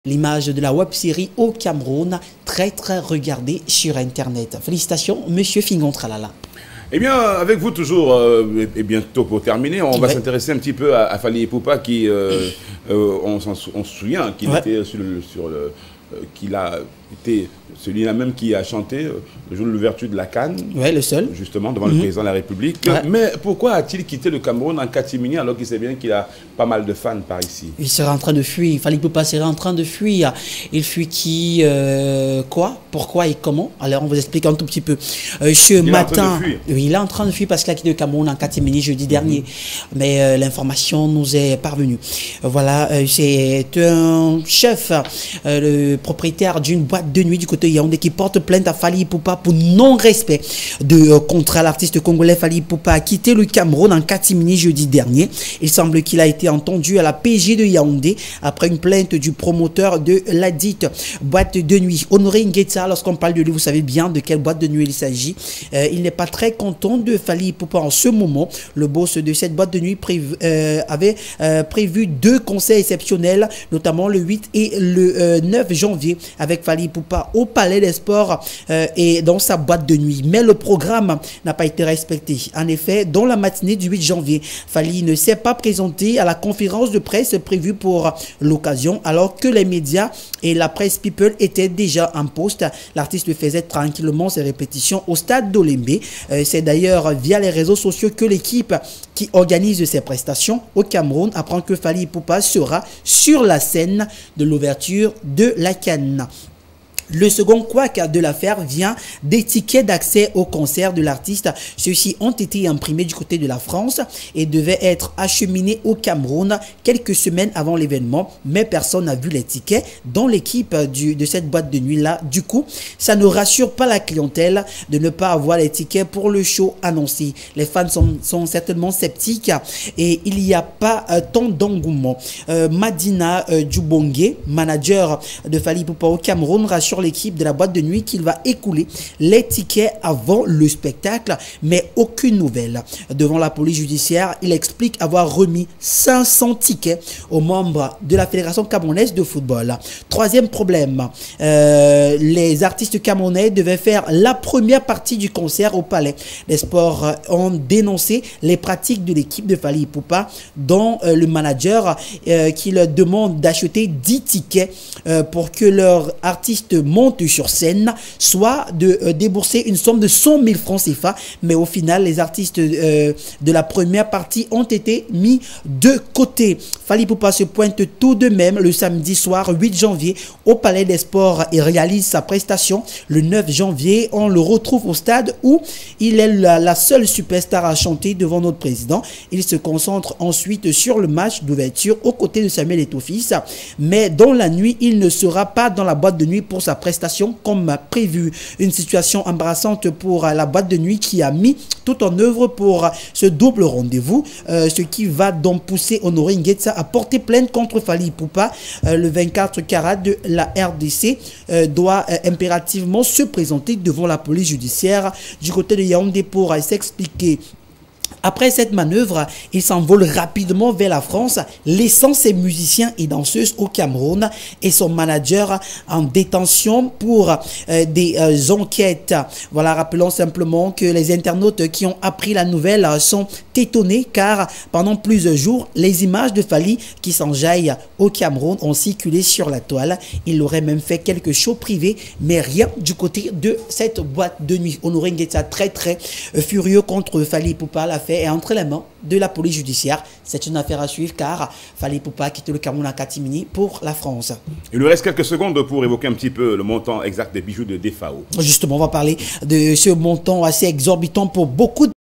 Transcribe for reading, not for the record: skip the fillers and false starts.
L'image de la web-série au Cameroun, très regardée sur Internet. Félicitations, Monsieur Fingon Tralala. Eh bien, avec vous toujours, et bientôt pour terminer, on va s'intéresser un petit peu à Fally Ipupa qui, on se souvient qu'il était qu'il a été celui-là même qui a chanté le jour de l'ouverture de la CAN. Oui, le seul. Justement, devant le président de la République. Mais pourquoi a-t-il quitté le Cameroun en catimini alors qu'il sait bien qu'il a pas mal de fans par ici? Il serait en train de fuir. Fally Ipupa serait en train de fuir. Il fuit qui, quoi, pourquoi et comment? Alors, on vous explique un tout petit peu. Ce matin, il est en train de fuir parce qu'il a quitté le Cameroun en catimini jeudi dernier. Mais l'information nous est parvenue. Voilà, c'est un chef, le propriétaire d'une boîte de nuit du côté Yaoundé qui porte plainte à Fally Ipupa pour non-respect de contrat. L'artiste congolais Fally Ipupa a quitté le Cameroun en catimini jeudi dernier. Il semble qu'il a été entendu à la PJ de Yaoundé après une plainte du promoteur de la dite boîte de nuit. Honoré Ngueta, lorsqu'on parle de lui, vous savez bien de quelle boîte de nuit il s'agit. Il n'est pas très content de Fally Ipupa en ce moment. Le boss de cette boîte de nuit avait prévu 2 concerts exceptionnels, notamment le 8 et le 9 janvier avec Fally Ipupa au Palais des Sports et dans sa boîte de nuit. Mais le programme n'a pas été respecté. En effet, dans la matinée du 8 janvier, Fally ne s'est pas présenté à la conférence de presse prévue pour l'occasion, alors que les médias et la presse people étaient déjà en poste. L'artiste faisait tranquillement ses répétitions au stade d'Olembe. C'est d'ailleurs via les réseaux sociaux que l'équipe qui organise ses prestations au Cameroun apprend que Fally Ipupa sera sur la scène de l'ouverture de la CAN. Le second couac de l'affaire vient des tickets d'accès au concert de l'artiste. Ceux-ci ont été imprimés du côté de la France et devaient être acheminés au Cameroun quelques semaines avant l'événement. Mais personne n'a vu les tickets dans l'équipe de cette boîte de nuit-là. Du coup, ça ne rassure pas la clientèle de ne pas avoir les tickets pour le show annoncé. Les fans sont certainement sceptiques et il n'y a pas tant d'engouement. Madina Djoubongue, manager de Fally Ipupa au Cameroun, rassure l'équipe de la boîte de nuit qu'il va écouler les tickets avant le spectacle, mais aucune nouvelle. Devant la police judiciaire, il explique avoir remis 500 tickets aux membres de la Fédération camerounaise de football. Troisième problème, les artistes camerounais devaient faire la première partie du concert au Palais. Les sports ont dénoncé les pratiques de l'équipe de Fally Ipupa, dont le manager qui leur demande d'acheter 10 tickets pour que leur artiste monte sur scène, soit de débourser une somme de 100 000 francs CFA, mais au final, les artistes de la première partie ont été mis de côté. Fally Ipupa se pointe tout de même le samedi soir 8 janvier au Palais des Sports et réalise sa prestation. Le 9 janvier, on le retrouve au stade où il est la seule superstar à chanter devant notre président. Il se concentre ensuite sur le match d'ouverture aux côtés de Samuel Eto'o-Fils, mais dans la nuit, il ne sera pas dans la boîte de nuit pour sa prestation comme prévu. Une situation embarrassante pour la boîte de nuit qui a mis tout en œuvre pour ce double rendez-vous, ce qui va donc pousser Honoré Ngueta à porter plainte contre Fally Ipupa. Le 24 carats de la RDC doit impérativement se présenter devant la police judiciaire du côté de Yaoundé pour s'expliquer. Après cette manœuvre, il s'envole rapidement vers la France, laissant ses musiciens et danseuses au Cameroun et son manager en détention pour des enquêtes. Voilà, rappelons simplement que les internautes qui ont appris la nouvelle sont étonnés car pendant plusieurs jours, les images de Fally qui s'enjaillent au Cameroun ont circulé sur la toile. Il aurait même fait quelques shows privés, mais rien du côté de cette boîte de nuit. Honoré Ngueta très furieux contre Fally Ipupa. L'affaire est entre les mains de la police judiciaire. C'est une affaire à suivre car Fally Ipupa quitte le Cameroun en catimini pour la France. Il nous reste quelques secondes pour évoquer un petit peu le montant exact des bijoux de DFAO. Justement, on va parler de ce montant assez exorbitant pour beaucoup de